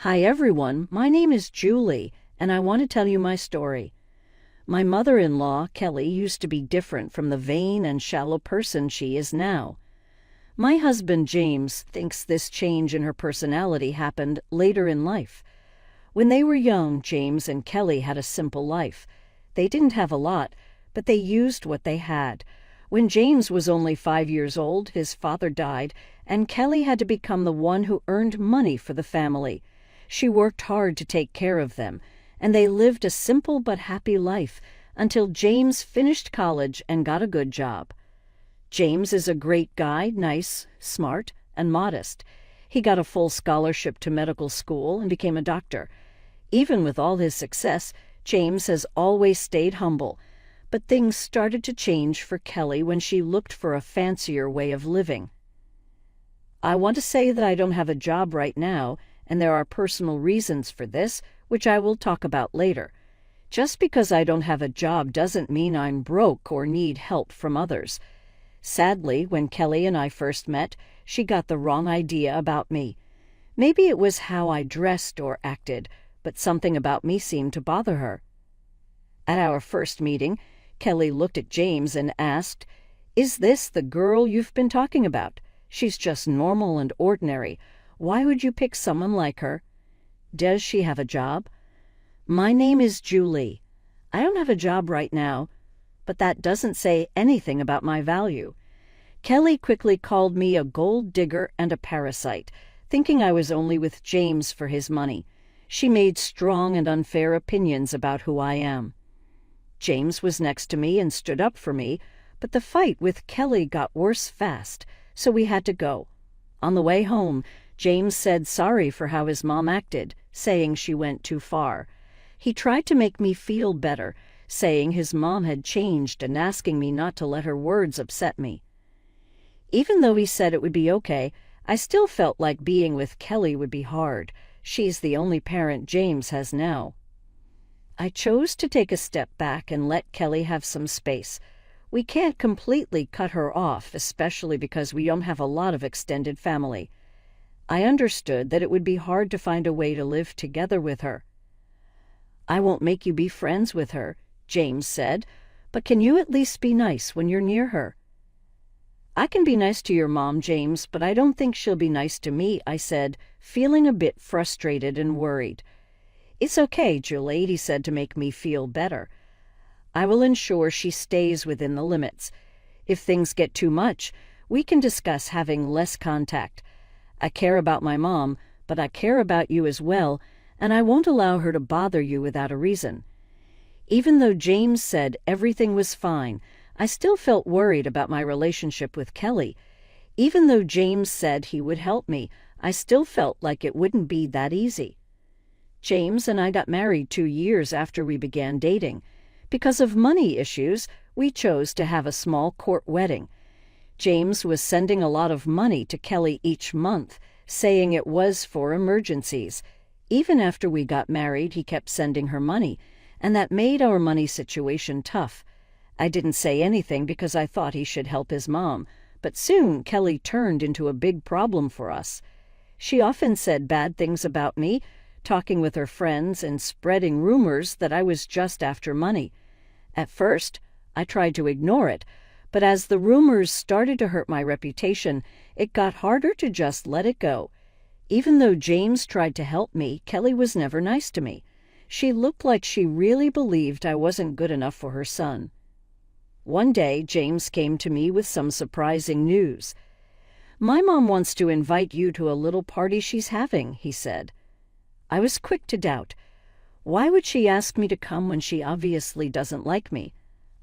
Hi everyone, my name is Julie, and I want to tell you my story. My mother-in-law, Kelly, used to be different from the vain and shallow person she is now. My husband, James, thinks this change in her personality happened later in life. When they were young, James and Kelly had a simple life. They didn't have a lot, but they used what they had. When James was only 5 years old, his father died, and Kelly had to become the one who earned money for the family. She worked hard to take care of them, and they lived a simple but happy life until James finished college and got a good job. James is a great guy, nice, smart, and modest. He got a full scholarship to medical school and became a doctor. Even with all his success, James has always stayed humble. But things started to change for Kelly when she looked for a fancier way of living. I want to say that I don't have a job right now, and there are personal reasons for this, which I will talk about later. Just because I don't have a job doesn't mean I'm broke or need help from others. Sadly, when Kelly and I first met, she got the wrong idea about me. Maybe it was how I dressed or acted, but something about me seemed to bother her. At our first meeting, Kelly looked at James and asked, "Is this the girl you've been talking about? She's just normal and ordinary. Why would you pick someone like her? Does she have a job?" "My name is Julie. I don't have a job right now, but that doesn't say anything about my value." Kelly quickly called me a gold digger and a parasite, thinking I was only with James for his money. She made strong and unfair opinions about who I am. James was next to me and stood up for me, but the fight with Kelly got worse fast, so we had to go. On the way home, James said sorry for how his mom acted, saying she went too far. He tried to make me feel better, saying his mom had changed and asking me not to let her words upset me. Even though he said it would be okay, I still felt like being with Kelly would be hard. She's the only parent James has now. I chose to take a step back and let Kelly have some space. We can't completely cut her off, especially because we don't have a lot of extended family. I understood that it would be hard to find a way to live together with her. "I won't make you be friends with her," James said, "but can you at least be nice when you're near her?" "I can be nice to your mom, James, but I don't think she'll be nice to me," I said, feeling a bit frustrated and worried. "It's okay, Julie," he said to make me feel better. "I will ensure she stays within the limits. If things get too much, we can discuss having less contact. I care about my mom, but I care about you as well, and I won't allow her to bother you without a reason." Even though James said everything was fine, I still felt worried about my relationship with Kelly. Even though James said he would help me, I still felt like it wouldn't be that easy. James and I got married 2 years after we began dating. Because of money issues, we chose to have a small court wedding. James was sending a lot of money to Kelly each month, saying it was for emergencies. Even after we got married, he kept sending her money, and that made our money situation tough. I didn't say anything because I thought he should help his mom, but soon Kelly turned into a big problem for us. She often said bad things about me, talking with her friends and spreading rumors that I was just after money. At first, I tried to ignore it, but as the rumors started to hurt my reputation, it got harder to just let it go. Even though James tried to help me, Kelly was never nice to me. She looked like she really believed I wasn't good enough for her son. One day, James came to me with some surprising news. "My mom wants to invite you to a little party she's having," he said. I was quick to doubt. Why would she ask me to come when she obviously doesn't like me?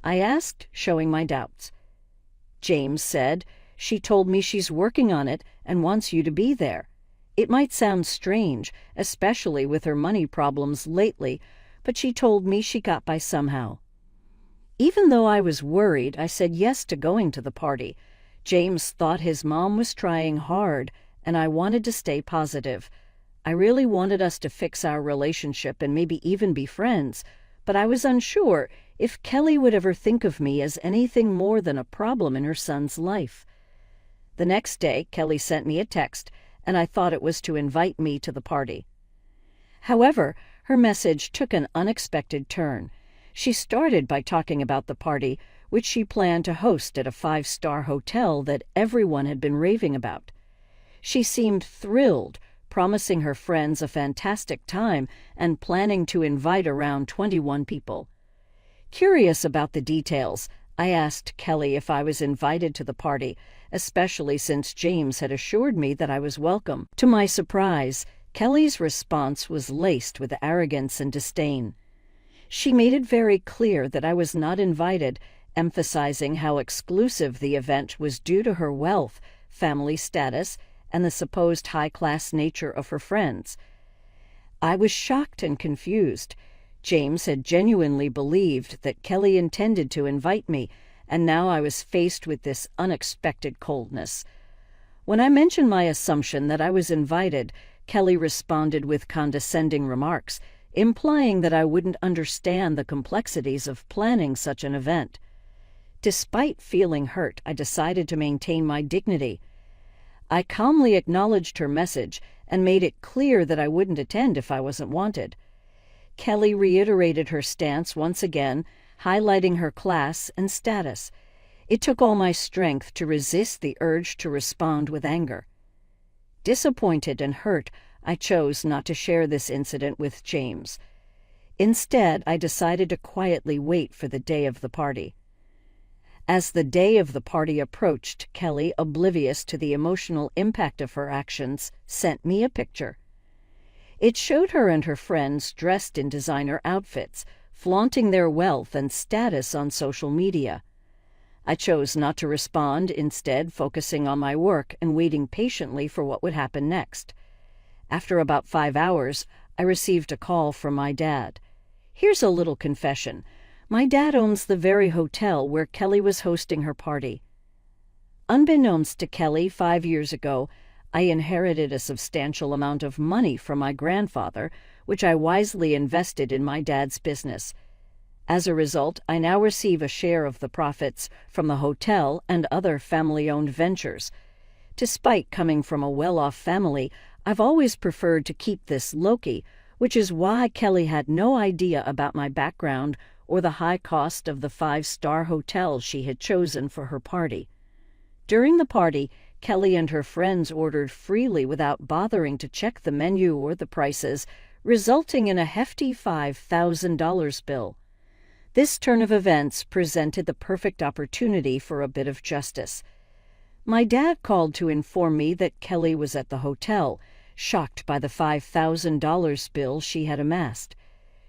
I asked, showing my doubts. James said, "She told me she's working on it and wants you to be there." It might sound strange, especially with her money problems lately, but she told me she got by somehow. Even though I was worried, I said yes to going to the party. James thought his mom was trying hard, and I wanted to stay positive. I really wanted us to fix our relationship and maybe even be friends, but I was unsure if Kelly would ever think of me as anything more than a problem in her son's life. The next day, Kelly sent me a text, and I thought it was to invite me to the party. However, her message took an unexpected turn. She started by talking about the party, which she planned to host at a 5-star hotel that everyone had been raving about. She seemed thrilled, promising her friends a fantastic time and planning to invite around 21 people. Curious about the details, I asked Kelly if I was invited to the party, especially since James had assured me that I was welcome. To my surprise, Kelly's response was laced with arrogance and disdain. She made it very clear that I was not invited, emphasizing how exclusive the event was due to her wealth, family status, and the supposed high-class nature of her friends. I was shocked and confused. James had genuinely believed that Kelly intended to invite me, and now I was faced with this unexpected coldness. When I mentioned my assumption that I was invited, Kelly responded with condescending remarks, implying that I wouldn't understand the complexities of planning such an event. Despite feeling hurt, I decided to maintain my dignity. I calmly acknowledged her message and made it clear that I wouldn't attend if I wasn't wanted. Kelly reiterated her stance once again, highlighting her class and status. It took all my strength to resist the urge to respond with anger. Disappointed and hurt, I chose not to share this incident with James. Instead, I decided to quietly wait for the day of the party. As the day of the party approached, Kelly, oblivious to the emotional impact of her actions, sent me a picture. It showed her and her friends dressed in designer outfits, flaunting their wealth and status on social media. I chose not to respond, instead focusing on my work and waiting patiently for what would happen next. After about 5 hours, I received a call from my dad. Here's a little confession. My dad owns the very hotel where Kelly was hosting her party. Unbeknownst to Kelly, 5 years ago, I inherited a substantial amount of money from my grandfather, which I wisely invested in my dad's business. As a result, I now receive a share of the profits from the hotel and other family-owned ventures. Despite coming from a well-off family, I've always preferred to keep this low-key, which is why Kelly had no idea about my background or the high cost of the 5-star hotel she had chosen for her party. During the party, Kelly and her friends ordered freely without bothering to check the menu or the prices, resulting in a hefty $5,000 bill. This turn of events presented the perfect opportunity for a bit of justice. My dad called to inform me that Kelly was at the hotel, shocked by the $5,000 bill she had amassed.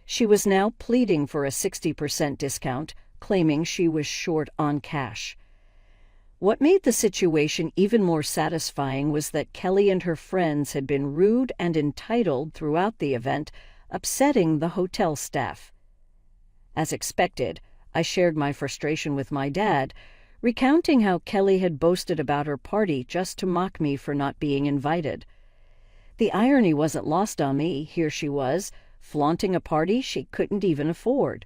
She was now pleading for a 60% discount, claiming she was short on cash. What made the situation even more satisfying was that Kelly and her friends had been rude and entitled throughout the event, upsetting the hotel staff. As expected, I shared my frustration with my dad, recounting how Kelly had boasted about her party just to mock me for not being invited. The irony wasn't lost on me. Here she was, flaunting a party she couldn't even afford.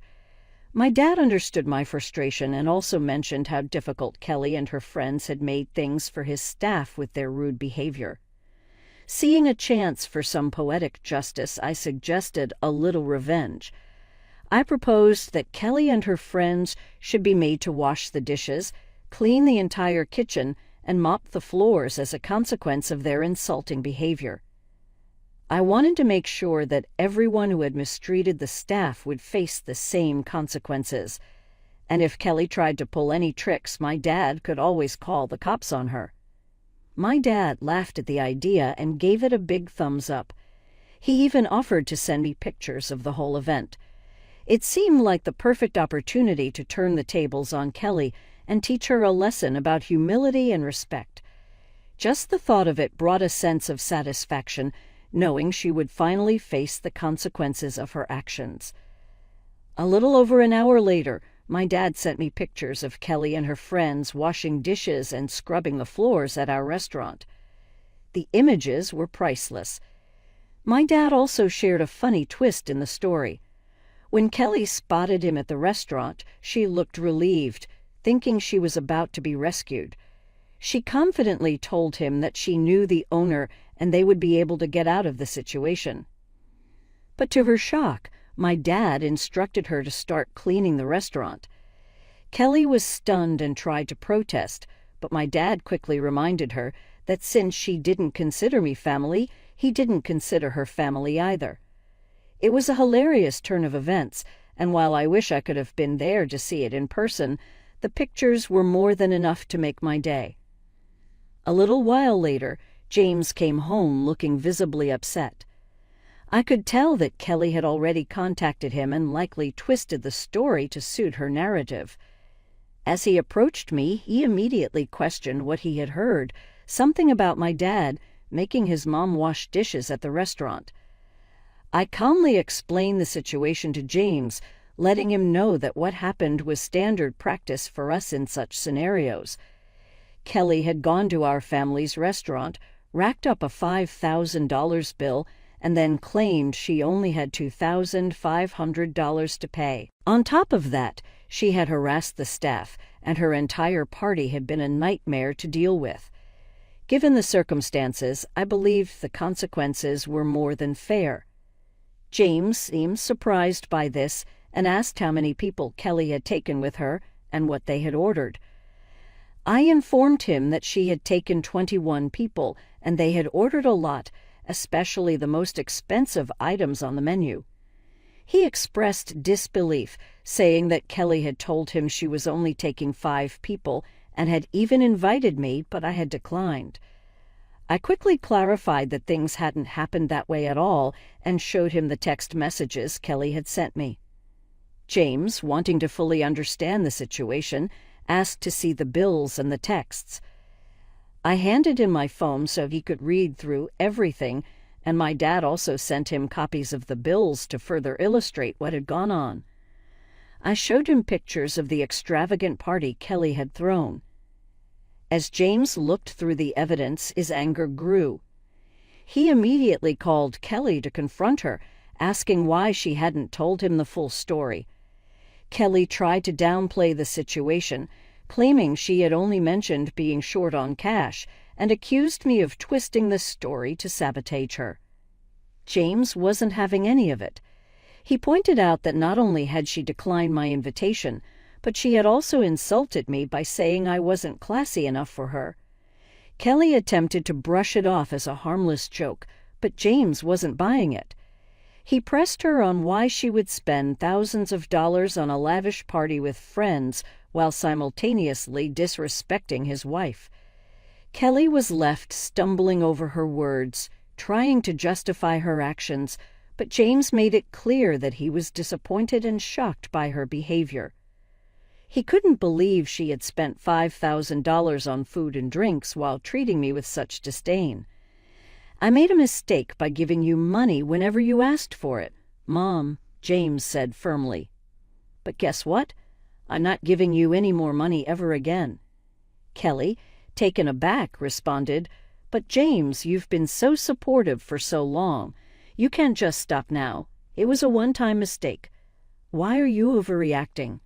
My dad understood my frustration and also mentioned how difficult Kelly and her friends had made things for his staff with their rude behavior. Seeing a chance for some poetic justice, I suggested a little revenge. I proposed that Kelly and her friends should be made to wash the dishes, clean the entire kitchen, and mop the floors as a consequence of their insulting behavior. I wanted to make sure that everyone who had mistreated the staff would face the same consequences. And if Kelly tried to pull any tricks, my dad could always call the cops on her. My dad laughed at the idea and gave it a big thumbs up. He even offered to send me pictures of the whole event. It seemed like the perfect opportunity to turn the tables on Kelly and teach her a lesson about humility and respect. Just the thought of it brought a sense of satisfaction, knowing she would finally face the consequences of her actions. A little over an hour later, my dad sent me pictures of Kelly and her friends washing dishes and scrubbing the floors at our restaurant. The images were priceless. My dad also shared a funny twist in the story. When Kelly spotted him at the restaurant, she looked relieved, thinking she was about to be rescued. She confidently told him that she knew the owner and they would be able to get out of the situation. But to her shock, my dad instructed her to start cleaning the restaurant. Kelly was stunned and tried to protest, but my dad quickly reminded her that since she didn't consider me family, he didn't consider her family either. It was a hilarious turn of events, and while I wish I could have been there to see it in person, the pictures were more than enough to make my day. A little while later, James came home looking visibly upset. I could tell that Kelly had already contacted him and likely twisted the story to suit her narrative. As he approached me, he immediately questioned what he had heard, something about my dad making his mom wash dishes at the restaurant. I calmly explained the situation to James, letting him know that what happened was standard practice for us in such scenarios. Kelly had gone to our family's restaurant, racked up a $5,000 bill, and then claimed she only had $2,500 to pay. On top of that, she had harassed the staff, and her entire party had been a nightmare to deal with. Given the circumstances, I believe the consequences were more than fair. James seemed surprised by this and asked how many people Kelly had taken with her and what they had ordered. I informed him that she had taken 21 people and they had ordered a lot, especially the most expensive items on the menu. He expressed disbelief, saying that Kelly had told him she was only taking 5 people and had even invited me, but I had declined. I quickly clarified that things hadn't happened that way at all and showed him the text messages Kelly had sent me. James, wanting to fully understand the situation, asked to see the bills and the texts. I handed him my phone so he could read through everything, and my dad also sent him copies of the bills to further illustrate what had gone on. I showed him pictures of the extravagant party Kelly had thrown. As James looked through the evidence, his anger grew. He immediately called Kelly to confront her, asking why she hadn't told him the full story. Kelly tried to downplay the situation, claiming she had only mentioned being short on cash, and accused me of twisting the story to sabotage her. James wasn't having any of it. He pointed out that not only had she declined my invitation, but she had also insulted me by saying I wasn't classy enough for her. Kelly attempted to brush it off as a harmless joke, but James wasn't buying it. He pressed her on why she would spend thousands of dollars on a lavish party with friends while simultaneously disrespecting his wife. Kelly was left stumbling over her words, trying to justify her actions, but James made it clear that he was disappointed and shocked by her behavior. He couldn't believe she had spent $5,000 on food and drinks while treating me with such disdain. "I made a mistake by giving you money whenever you asked for it, Mom," James said firmly. "But guess what? I'm not giving you any more money ever again." Kelly, taken aback, responded, "But James, you've been so supportive for so long. You can't just stop now. It was a one-time mistake. Why are you overreacting?"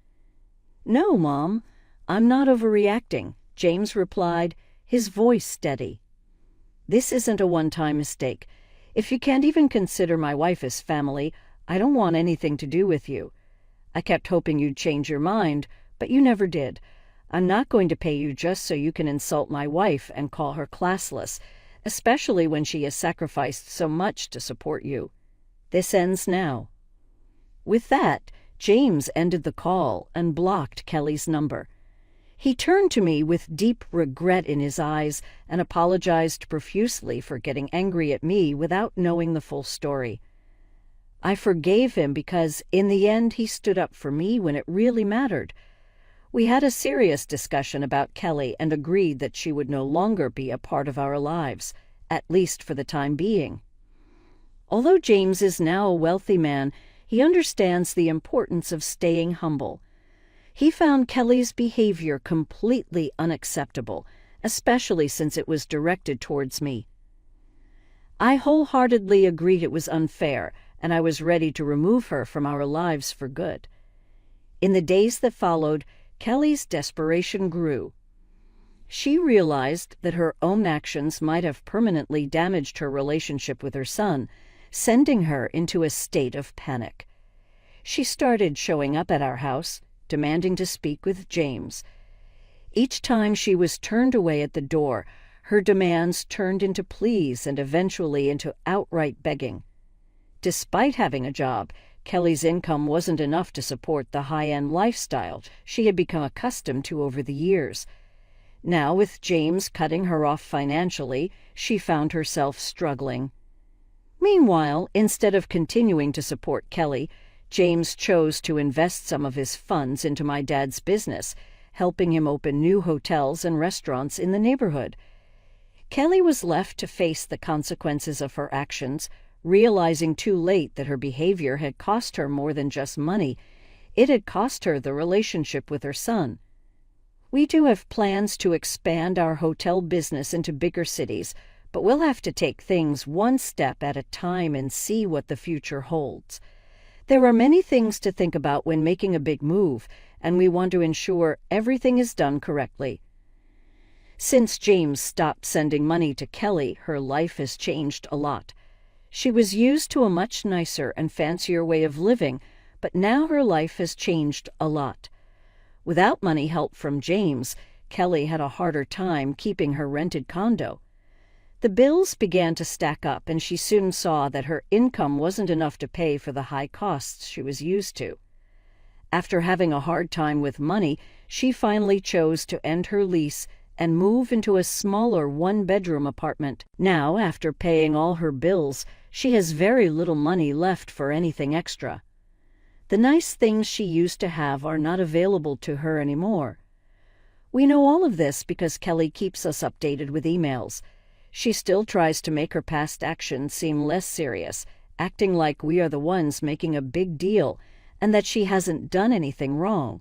"No, Mom, I'm not overreacting," James replied, his voice steady. "This isn't a one-time mistake. If you can't even consider my wife as family, I don't want anything to do with you. I kept hoping you'd change your mind, but you never did. I'm not going to pay you just so you can insult my wife and call her classless, especially when she has sacrificed so much to support you. This ends now." With that, James ended the call and blocked Kelly's number. He turned to me with deep regret in his eyes and apologized profusely for getting angry at me without knowing the full story. I forgave him because, in the end, he stood up for me when it really mattered. We had a serious discussion about Kelly and agreed that she would no longer be a part of our lives, at least for the time being. Although James is now a wealthy man, he understands the importance of staying humble. He found Kelly's behavior completely unacceptable, especially since it was directed towards me. I wholeheartedly agreed it was unfair, and I was ready to remove her from our lives for good. In the days that followed, Kelly's desperation grew. She realized that her own actions might have permanently damaged her relationship with her son, sending her into a state of panic. She started showing up at our house, demanding to speak with James. Each time she was turned away at the door, her demands turned into pleas and eventually into outright begging. Despite having a job, Kelly's income wasn't enough to support the high-end lifestyle she had become accustomed to over the years. Now, with James cutting her off financially, she found herself struggling. Meanwhile, instead of continuing to support Kelly, James chose to invest some of his funds into my dad's business, helping him open new hotels and restaurants in the neighborhood. Kelly was left to face the consequences of her actions, realizing too late that her behavior had cost her more than just money. It had cost her the relationship with her son. We do have plans to expand our hotel business into bigger cities, but we'll have to take things one step at a time and see what the future holds. There are many things to think about when making a big move, and we want to ensure everything is done correctly. Since James stopped sending money to Kelly, her life has changed a lot. She was used to a much nicer and fancier way of living, but now her life has changed a lot. Without money help from James, Kelly had a harder time keeping her rented condo. The bills began to stack up, and she soon saw that her income wasn't enough to pay for the high costs she was used to. After having a hard time with money, she finally chose to end her lease and move into a smaller one-bedroom apartment. Now, after paying all her bills, she has very little money left for anything extra. The nice things she used to have are not available to her anymore. We know all of this because Kelly keeps us updated with emails. She still tries to make her past actions seem less serious, acting like we are the ones making a big deal and that she hasn't done anything wrong.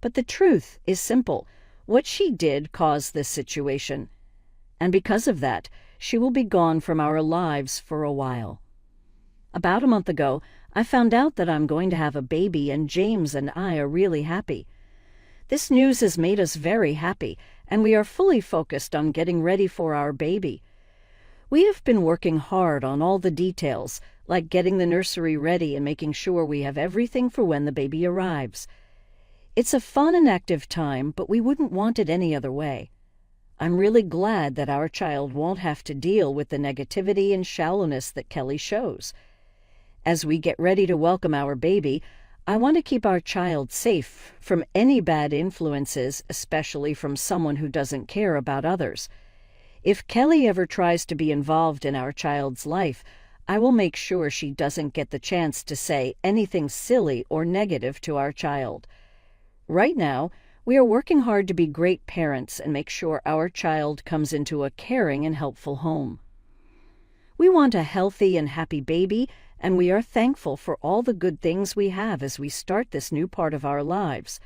But the truth is simple. What she did caused this situation, and because of that, she will be gone from our lives for a while. About a month ago, I found out that I'm going to have a baby, and James and I are really happy. This news has made us very happy, and we are fully focused on getting ready for our baby. We have been working hard on all the details, like getting the nursery ready and making sure we have everything for when the baby arrives. It's a fun and active time, but we wouldn't want it any other way. I'm really glad that our child won't have to deal with the negativity and shallowness that Kelly shows. As we get ready to welcome our baby, I want to keep our child safe from any bad influences, especially from someone who doesn't care about others. If Kelly ever tries to be involved in our child's life, I will make sure she doesn't get the chance to say anything silly or negative to our child. Right now, we are working hard to be great parents and make sure our child comes into a caring and helpful home. We want a healthy and happy baby, and we are thankful for all the good things we have as we start this new part of our lives.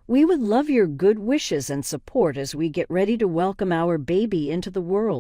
We would love your good wishes and support as we get ready to welcome our baby into the world.